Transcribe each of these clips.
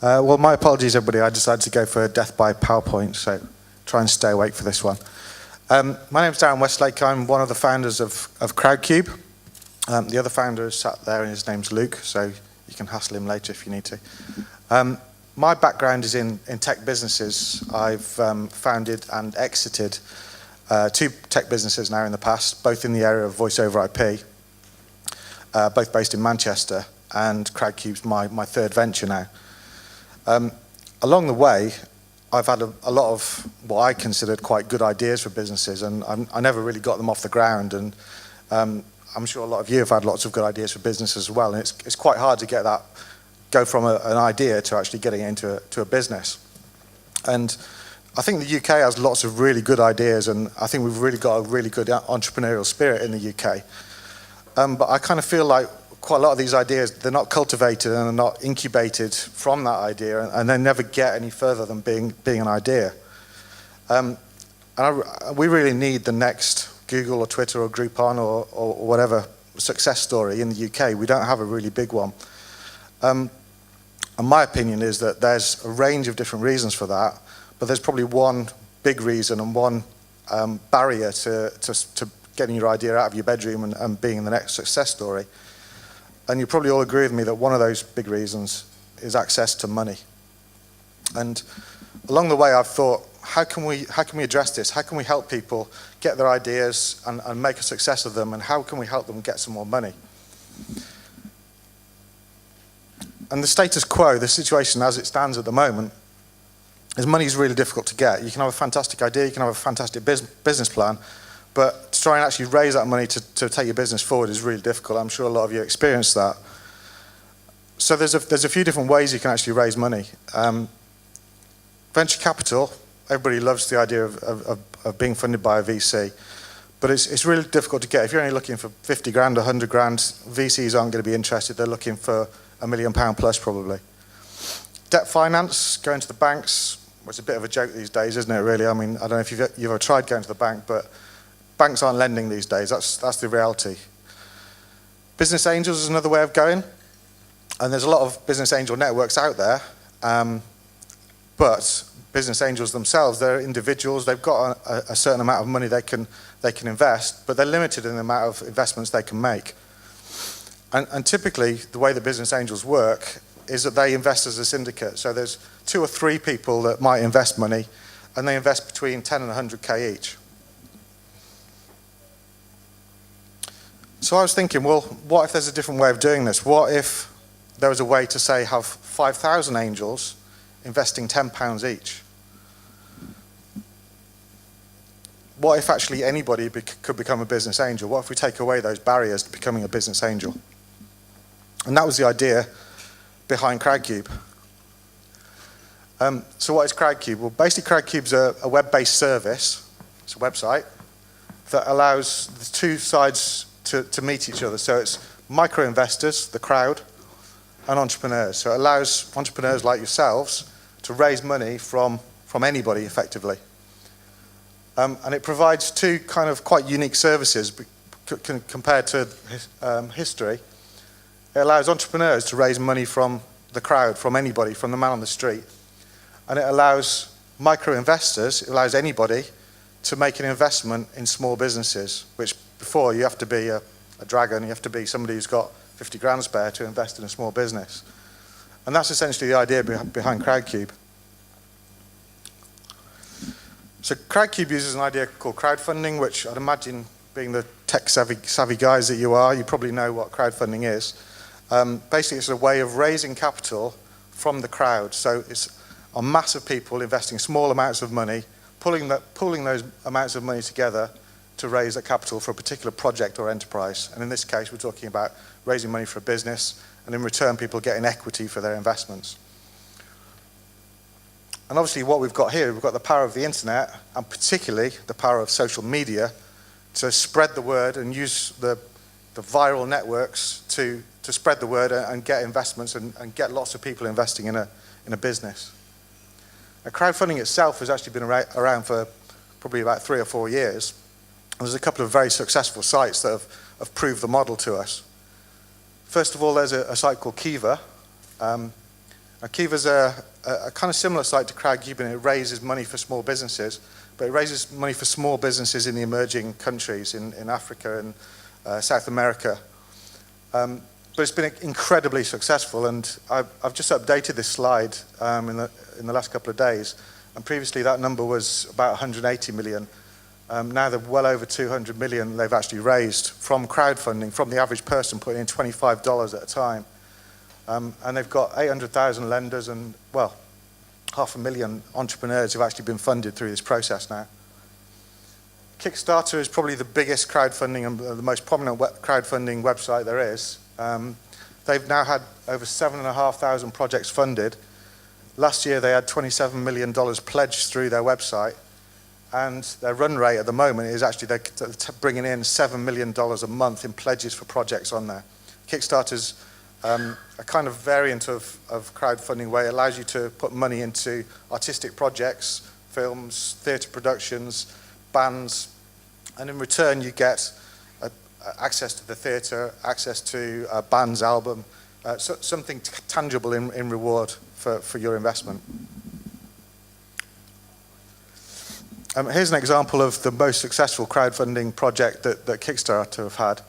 Well, my apologies, everybody. I decided to go for death by PowerPoint, so try and stay awake for this one. My name's Darren Westlake. I'm one of the founders of Crowdcube. The other founder is sat there, and his name's Luke, so you can hassle him later if you need to. My background is in tech businesses. I've founded and exited 2 tech businesses now in the past, both in the area of voice over IP, both based in Manchester, and Crowdcube's my third venture now. Along the way, I've had a lot of what I considered quite good ideas for businesses, and I never really got them off the ground. And I'm sure a lot of you have had lots of good ideas for businesses as well, and it's quite hard to get that, go from an idea to actually getting into a business. And I think the UK has lots of really good ideas, and I think we've really got a really good entrepreneurial spirit in the UK. But I kind of feel like quite a lot of these ideas, they're not cultivated and they're not incubated from that idea, and they never get any further than being an idea. We really need the next Google or Twitter or Groupon or whatever success story in the UK. We don't have a really big one. And my opinion is that there's a range of different reasons for that, but there's probably one big reason and one barrier to getting your idea out of your bedroom and being the next success story. And you probably all agree with me that one of those big reasons is access to money. And along the way, I've thought, how can we address this? How can we help people get their ideas and make a success of them? And how can we help them get some more money? And the status quo, the situation as it stands at the moment, is money is really difficult to get. You can have a fantastic idea, you can have a fantastic business plan, but to try and actually raise that money to take your business forward is really difficult. I'm sure a lot of you experience that. So there's a few different ways you can actually raise money. Venture capital, everybody loves the idea of being funded by a VC, but it's really difficult to get. If you're only looking for 50 grand, 100 grand, VCs aren't going to be interested. They're looking for £1 million plus probably. Debt finance, going to the banks, well, it's a bit of a joke these days, isn't it, really? I mean, I don't know if you've ever tried going to the bank, but banks aren't lending these days. That's the reality. Business angels is another way of going, and there's a lot of business angel networks out there, but business angels themselves, they're individuals. They've got a certain amount of money they can invest, but they're limited in the amount of investments they can make. And typically, the way that business angels work is that they invest as a syndicate. So there's 2 or 3 people that might invest money, and they invest between 10 and 100K each. So I was thinking, well, what if there's a different way of doing this? What if there was a way to, say, have 5,000 angels investing £10 each? What if actually anybody could become a business angel? What if we take away those barriers to becoming a business angel? And that was the idea behind Crowdcube. So what is Crowdcube? Well, basically Crowdcube's a web-based service. It's a website that allows the 2 sides to meet each other. So it's micro-investors, the crowd, and entrepreneurs. So it allows entrepreneurs like yourselves to raise money from anybody, effectively. And it provides 2 kind of quite unique services compared to history. It allows entrepreneurs to raise money from the crowd, from anybody, from the man on the street. And it allows micro-investors, it allows anybody to make an investment in small businesses, which before you have to be a dragon, you have to be somebody who's got 50 grand spare to invest in a small business. And that's essentially the idea behind Crowdcube. So Crowdcube uses an idea called crowdfunding, which I'd imagine, being the tech-savvy guys that you are, you probably know what crowdfunding is. Basically, it's a way of raising capital from the crowd. So it's a mass of people investing small amounts of money, pulling those amounts of money together to raise a capital for a particular project or enterprise. And in this case, we're talking about raising money for a business, and in return, people getting equity for their investments. And obviously, what we've got here, we've got the power of the internet, and particularly the power of social media to spread the word and use the viral networks to spread the word and get investments and get lots of people investing in a business. Now, crowdfunding itself has actually been around for probably about 3 or 4 years. There's a couple of very successful sites that have proved the model to us. First of all, there's a site called Kiva. Kiva's a kind of similar site to Crowdcube, and it raises money for small businesses, but it raises money for small businesses in the emerging countries in Africa and South America. But it's been incredibly successful, and I've just updated this slide in the last couple of days, and previously that number was about 180 million. Now they're well over 200 million they've actually raised from crowdfunding, from the average person putting in $25 at a time. And they've got 800,000 lenders and, well, 500,000 entrepreneurs who've actually been funded through this process now. Kickstarter is probably the biggest crowdfunding and the most prominent crowdfunding website there is. They've now had over 7,500 projects funded. Last year they had $27 million pledged through their website, and their run rate at the moment is actually they're bringing in $7 million a month in pledges for projects on there. Kickstarter's a kind of variant of crowdfunding where it allows you to put money into artistic projects, films, theatre productions, bands, and in return you get access to the theatre, access to a band's album, something tangible in reward for your investment. Here's an example of the most successful crowdfunding project that Kickstarter have had.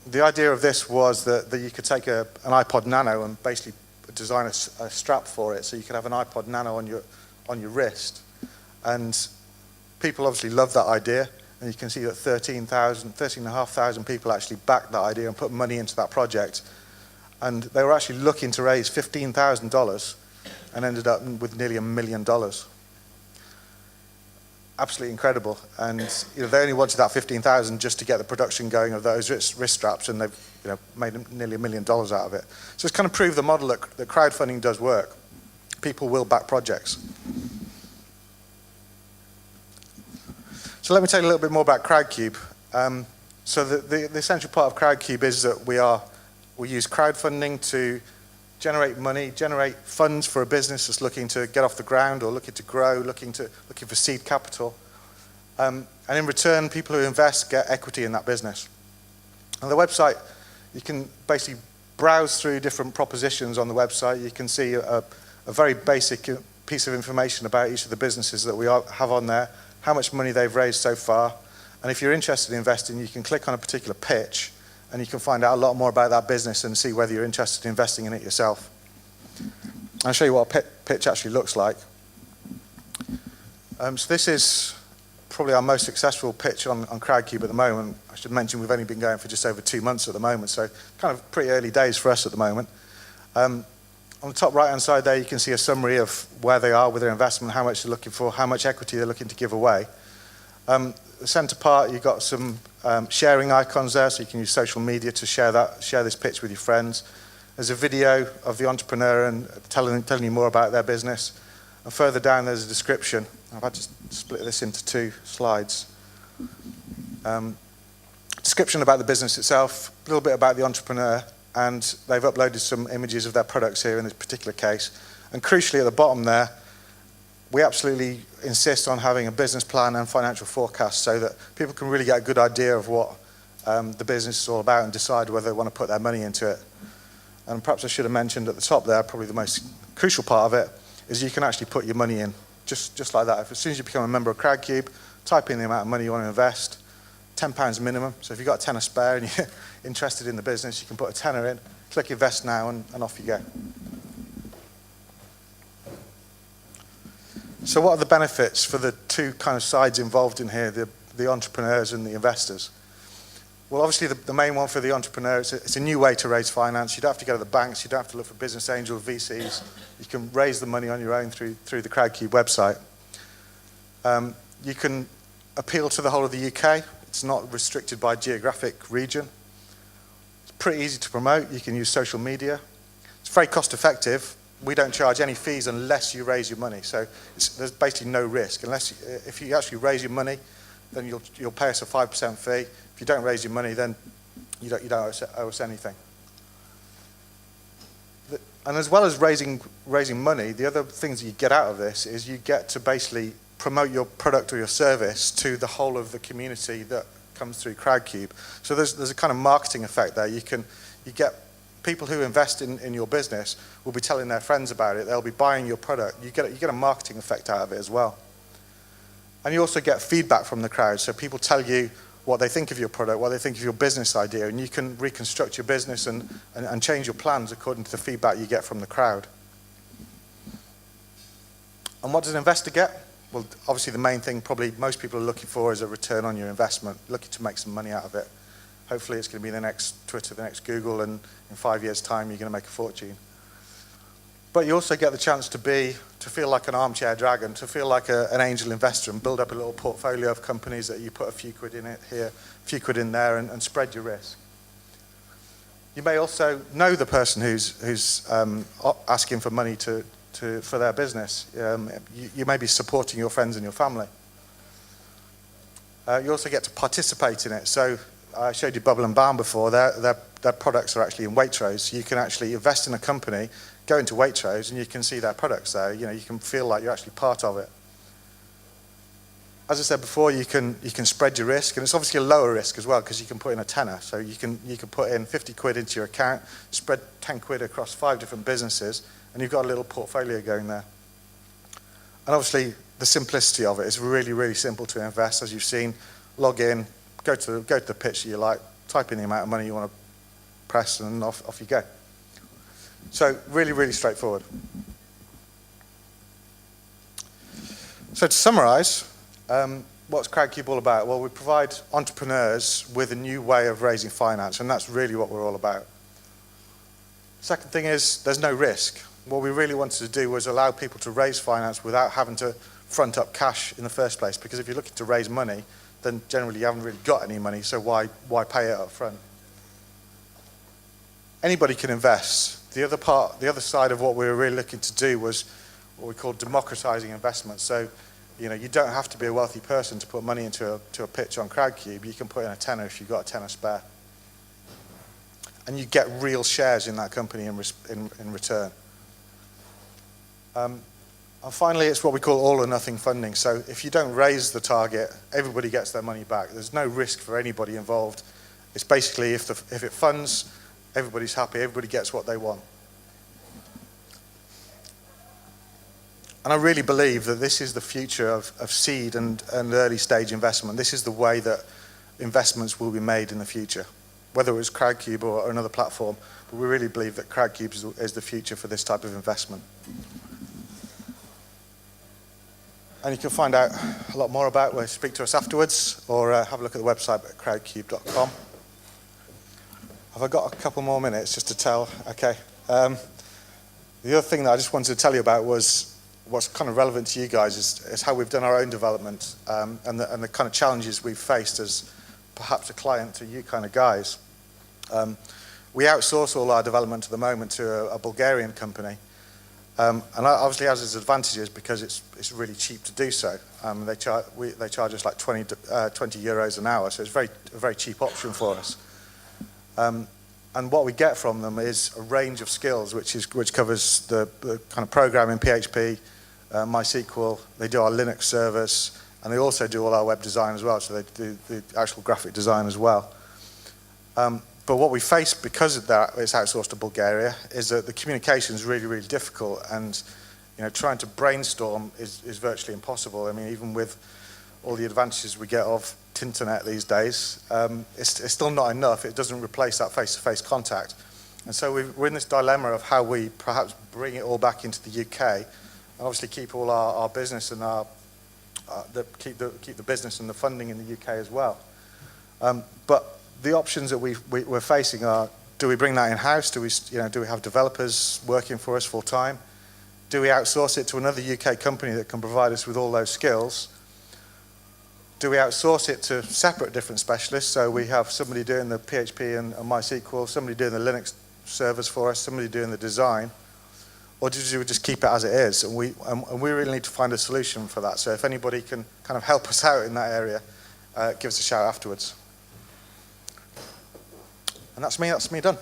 The idea of this was that you could take an iPod Nano and basically design a strap for it, so you could have an iPod Nano on your wrist. And people obviously loved that idea, and you can see that 13,500 people actually backed that idea and put money into that project. And they were actually looking to raise $15,000 and ended up with nearly $1 million. Absolutely incredible, and they only wanted that 15,000 just to get the production going of those wrist straps, and they've made nearly $1 million out of it. So it's kind of proved the model that crowdfunding does work. People will back projects. So let me tell you a little bit more about Crowdcube. So the essential part of Crowdcube is that we use crowdfunding to generate money, generate funds for a business that's looking to get off the ground or looking to grow, looking for seed capital. And in return, people who invest get equity in that business. On the website, you can basically browse through different propositions on the website. You can see a very basic piece of information about each of the businesses that we have on there, how much money they've raised so far. And if you're interested in investing, you can click on a particular pitch, and you can find out a lot more about that business and see whether you're interested in investing in it yourself. I'll show you what a pitch actually looks like. So this is probably our most successful pitch on Crowdcube at the moment. I should mention we've only been going for just over 2 months at the moment, so kind of pretty early days for us at the moment. On the top right-hand side there, you can see a summary of where they are with their investment, how much they're looking for, how much equity they're looking to give away. The center part, you've got some sharing icons there, so you can use social media to share this pitch with your friends. There's a video of the entrepreneur and telling you more about their business. And further down, there's a description. I've had to split this into 2 slides. Description about the business itself, a little bit about the entrepreneur, and they've uploaded some images of their products here in this particular case. And crucially at the bottom there, we absolutely insist on having a business plan and financial forecast so that people can really get a good idea of what the business is all about and decide whether they want to put their money into it. And perhaps I should have mentioned at the top there, probably the most crucial part of it, is you can actually put your money in, just like that. As soon as you become a member of Crowdcube, type in the amount of money you want to invest, £10 minimum. So if you've got a tenner spare and you're interested in the business, you can put a tenner in, click invest now, and off you go. So what are the benefits for the 2 kind of sides involved in here, the entrepreneurs and the investors? Well, obviously the main one for the entrepreneur, it's a new way to raise finance. You don't have to go to the banks, you don't have to look for business angels, VCs. You can raise the money on your own through the Crowdcube website. You can appeal to the whole of the UK. It's not restricted by geographic region. It's pretty easy to promote. You can use social media. It's very cost effective. We don't charge any fees unless you raise your money. So there's basically no risk. If you actually raise your money, then you'll pay us a 5% fee. If you don't raise your money, then you don't owe us anything. And as well as raising money, the other things that you get out of this is you get to basically promote your product or your service to the whole of the community that comes through Crowdcube. So there's a kind of marketing effect there. You get people who invest in your business will be telling their friends about it. They'll be buying your product. You get a marketing effect out of it as well. And you also get feedback from the crowd. So people tell you what they think of your product, what they think of your business idea, and you can reconstruct your business and change your plans according to the feedback you get from the crowd. And what does an investor get? Well, obviously the main thing probably most people are looking for is a return on your investment, looking to make some money out of it. Hopefully it's going to be the next Twitter, the next Google, and in 5 years' time you're going to make a fortune. But you also get the chance to feel like an armchair dragon, to feel like an angel investor and build up a little portfolio of companies that you put a few quid in it here, a few quid in there, and spread your risk. You may also know the person who's asking for money for their business. You may be supporting your friends and your family. You also get to participate in it. So I showed you Bubble and Balm before. Their products are actually in Waitrose. You can actually invest in a company, go into Waitrose, and you can see their products there. You can feel like you're actually part of it. As I said before, you can spread your risk, and it's obviously a lower risk as well because you can put in a tenner. So you can put in 50 quid into your account, spread 10 quid across 5 different businesses, and you've got a little portfolio going there. And obviously, the simplicity of it is really, really simple to invest. As you've seen, log in, go to the pitch that you like, type in the amount of money you want to press, and off you go. So really, really straightforward. So to summarize, what's Crowdcube all about? Well, we provide entrepreneurs with a new way of raising finance, and that's really what we're all about. Second thing is, there's no risk. What we really wanted to do was allow people to raise finance without having to front up cash in the first place, because if you're looking to raise money, then generally you haven't really got any money, so why pay it up front? Anybody can invest. The other side of what we were really looking to do was what we call democratizing investment. So, you don't have to be a wealthy person to put money into a pitch on Crowdcube. You can put in a tenner if you've got a tenner spare. And you get real shares in that company in return. And finally, it's what we call all or nothing funding. So if you don't raise the target, everybody gets their money back. There's no risk for anybody involved. It's basically if it funds, everybody's happy, everybody gets what they want. And I really believe that this is the future of seed and early stage investment. This is the way that investments will be made in the future, whether it was Crowdcube or another platform. But we really believe that Crowdcube is the future for this type of investment. And you can find out a lot more about it, speak to us afterwards, or have a look at the website at crowdcube.com. Have I got a couple more minutes just to tell? Okay. The other thing that I just wanted to tell you about was what's kind of relevant to you guys is how we've done our own development and the kind of challenges we've faced as perhaps a client to you kind of guys. We outsource all our development at the moment to a Bulgarian company. And obviously has its advantages because it's really cheap to do so. They charge us like 20 euros an hour, so it's a very cheap option for us. And what we get from them is a range of skills, which covers the kind of programming, PHP, MySQL. They do our Linux service, and they also do all our web design as well. So they do the actual graphic design as well. But what we face because of that, it's outsourced to Bulgaria, is that the communication is really, really difficult, and trying to brainstorm is virtually impossible. I mean, even with all the advantages we get of Tinternet these days, it's still not enough. It doesn't replace that face-to-face contact. And so we're in this dilemma of how we perhaps bring it all back into the UK, and obviously keep all our business and keep the business and the funding in the UK as well. But the options that we're facing are: do we bring that in-house? Do we have developers working for us full time? Do we outsource it to another UK company that can provide us with all those skills? Do we outsource it to separate different specialists? So we have somebody doing the PHP and MySQL, somebody doing the Linux servers for us, somebody doing the design, or do we just keep it as it is? And we really need to find a solution for that. So if anybody can kind of help us out in that area, give us a shout afterwards. And that's me done.